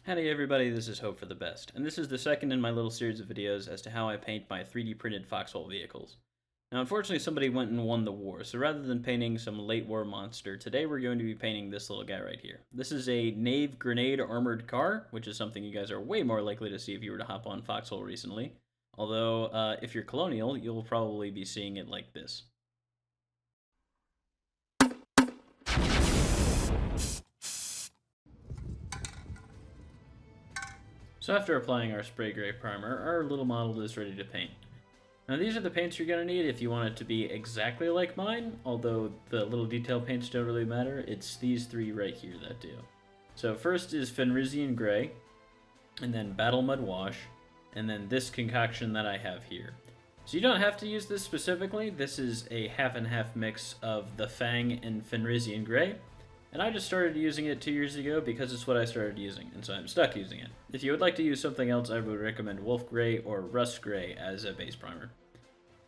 Howdy everybody, this is Hope for the Best, and this is the second in my little series of videos as to how I paint my 3D printed Foxhole vehicles. Now unfortunately somebody went and won the war, so rather than painting some late war monster, today we're going to be painting this little guy right here. This is a Nave grenade armored car, which is something you guys are way more likely to see if you were to hop on Foxhole recently. Although, if you're colonial, you'll probably be seeing it like this. So after applying our spray gray primer, our little model is ready to paint. Now these are the paints you're going to need if you want it to be exactly like mine, although the little detail paints don't really matter. It's these three right here that do. So first is Fenrisian Gray, and then Battle Mud Wash, and then this concoction that I have here. So you don't have to use this specifically. This is a half and half mix of the Fang and Fenrisian Gray. And I just started using it 2 years ago because it's what I started using, and so I'm stuck using it. If you would like to use something else, I would recommend Wolf Gray or Rust Gray as a base primer.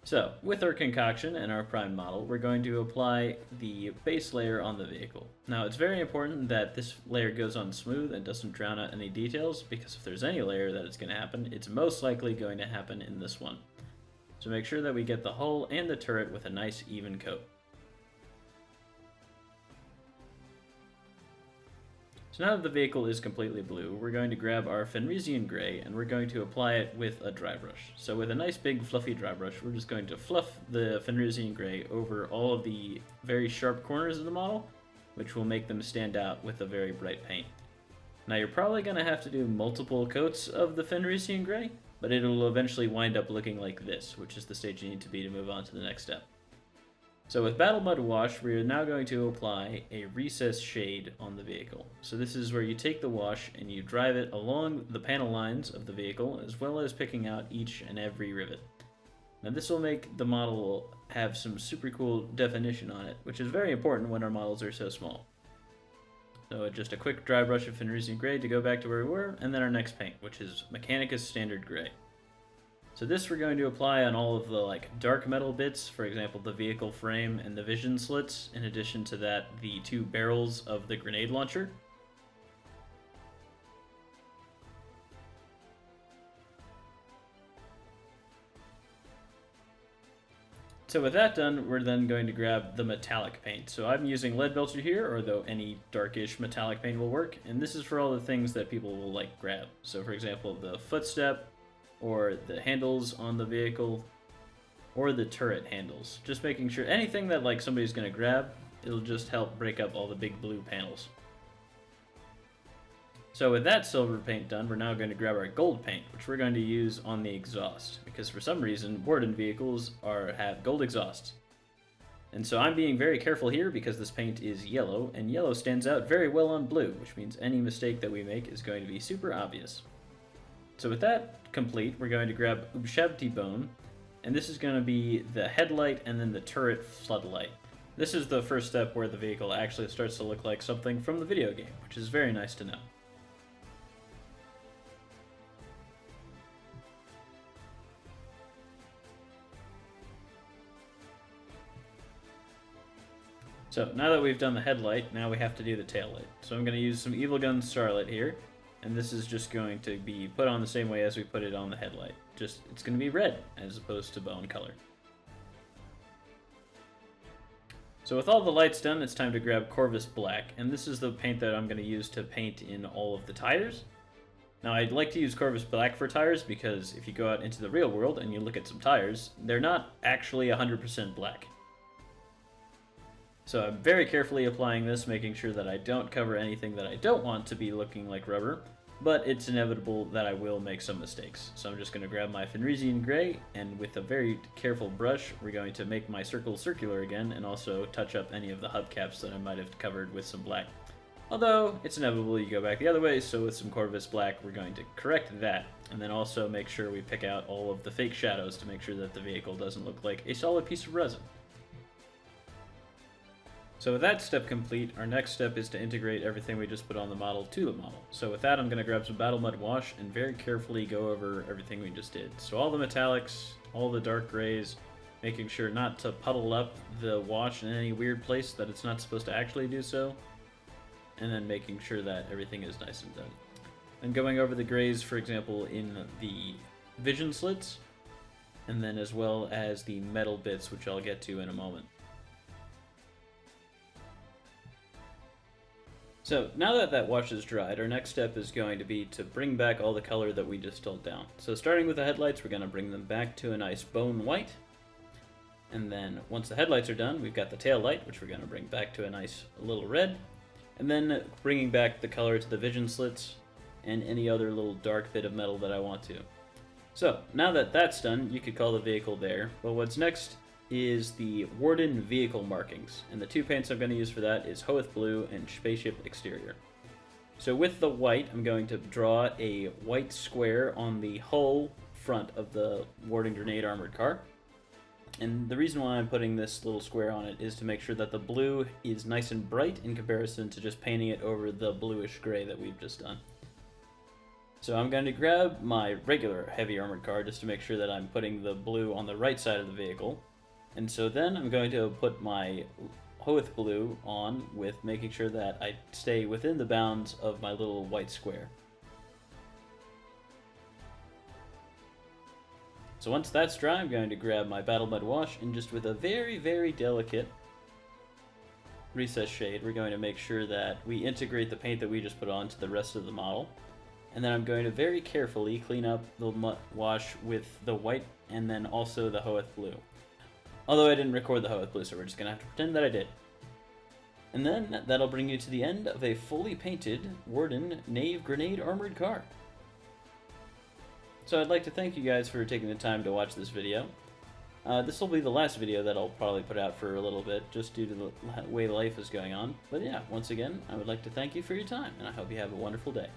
So, with our concoction and our prime model, we're going to apply the base layer on the vehicle. Now, it's very important that this layer goes on smooth and doesn't drown out any details, because if there's any layer that is going to happen, it's most likely going to happen in this one. So make sure that we get the hull and the turret with a nice even coat. So now that the vehicle is completely blue, we're going to grab our Fenrisian Gray and we're going to apply it with a dry brush. So with a nice big fluffy dry brush, we're just going to fluff the Fenrisian Gray over all of the very sharp corners of the model, which will make them stand out with a very bright paint. Now you're probably going to have to do multiple coats of the Fenrisian Gray, but it'll eventually wind up looking like this, which is the stage you need to be to move on to the next step. So with Battle Mud Wash, we are now going to apply a recess shade on the vehicle. So this is where you take the wash and you drive it along the panel lines of the vehicle, as well as picking out each and every rivet. Now this will make the model have some super cool definition on it, which is very important when our models are so small. So just a quick dry brush of Fenrisian Gray to go back to where we were, and then our next paint, which is Mechanicus Standard Gray. So this we're going to apply on all of the dark metal bits, for example the vehicle frame and the vision slits, in addition to that the two barrels of the grenade launcher. So with that done, we're then going to grab the metallic paint. So I'm using Leadbelcher here, although any darkish metallic paint will work, and this is for all the things that people will grab. So for example the footstep, or the handles on the vehicle, or the turret handles. Just making sure anything that somebody's going to grab, it'll just help break up all the big blue panels. So with that silver paint done, we're now going to grab our gold paint, which we're going to use on the exhaust, because for some reason Warden vehicles have gold exhausts. And so I'm being very careful here because this paint is yellow, and yellow stands out very well on blue, which means any mistake that we make is going to be super obvious. So with that complete, we're going to grab Ubshabti Bone, and this is going to be the headlight and then the turret floodlight. This is the first step where the vehicle actually starts to look like something from the video game, which is very nice to know. So now that we've done the headlight, now we have to do the taillight. So I'm going to use some Evil Gun Starlight here. And this is just going to be put on the same way as we put it on the headlight. Just, it's going to be red, as opposed to bone color. So with all the lights done, it's time to grab Corvus Black, and this is the paint that I'm going to use to paint in all of the tires. Now I'd like to use Corvus Black for tires, because if you go out into the real world and you look at some tires, they're not actually 100% black. So I'm very carefully applying this, making sure that I don't cover anything that I don't want to be looking like rubber, but it's inevitable that I will make some mistakes. So I'm just going to grab my Fenrisian Gray, and with a very careful brush, we're going to make my circle circular again, and also touch up any of the hubcaps that I might have covered with some black. Although, it's inevitable you go back the other way, so with some Corvus Black, we're going to correct that, and then also make sure we pick out all of the fake shadows to make sure that the vehicle doesn't look like a solid piece of resin. So with that step complete, our next step is to integrate everything we just put on the model to the model. So with that, I'm going to grab some Battle Mud Wash and very carefully go over everything we just did. So all the metallics, all the dark grays, making sure not to puddle up the wash in any weird place that it's not supposed to actually do so, and then making sure that everything is nice and done. and going over the grays, for example, in the vision slits, and then as well as the metal bits, which I'll get to in a moment. So now that that wash is dried, our next step is going to be to bring back all the color that we just dulled down. So starting with the headlights, we're going to bring them back to a nice bone white. And then once the headlights are done, we've got the tail light, which we're going to bring back to a nice little red. And then bringing back the color to the vision slits and any other little dark bit of metal that I want to. So now that that's done, you could call the vehicle there. But what's next is the Warden vehicle markings, and the two paints I'm going to use for that is Hoeth Blue and Spaceship Exterior. So with the white, I'm going to draw a white square on the hull front of the Warden Grenade Armored Car. And the reason why I'm putting this little square on it is to make sure that the blue is nice and bright in comparison to just painting it over the bluish gray that we've just done. So I'm going to grab my regular heavy armored car just to make sure that I'm putting the blue on the right side of the vehicle. And so then I'm going to put my Hoeth Blue on with making sure that I stay within the bounds of my little white square. So once that's dry, I'm going to grab my Battle Mud Wash and just with a very, very delicate recess shade, we're going to make sure that we integrate the paint that we just put on to the rest of the model. And then I'm going to very carefully clean up the mud wash with the white and then also the Hoeth Blue. Although I didn't record the Hoeth Blue, so we're just going to have to pretend that I did. And then that'll bring you to the end of a fully painted Warden Knave Grenade Armored Car. So I'd like to thank you guys for taking the time to watch this video. This will be the last video that I'll probably put out for a little bit, just due to the way life is going on. But yeah, once again, I would like to thank you for your time, and I hope you have a wonderful day.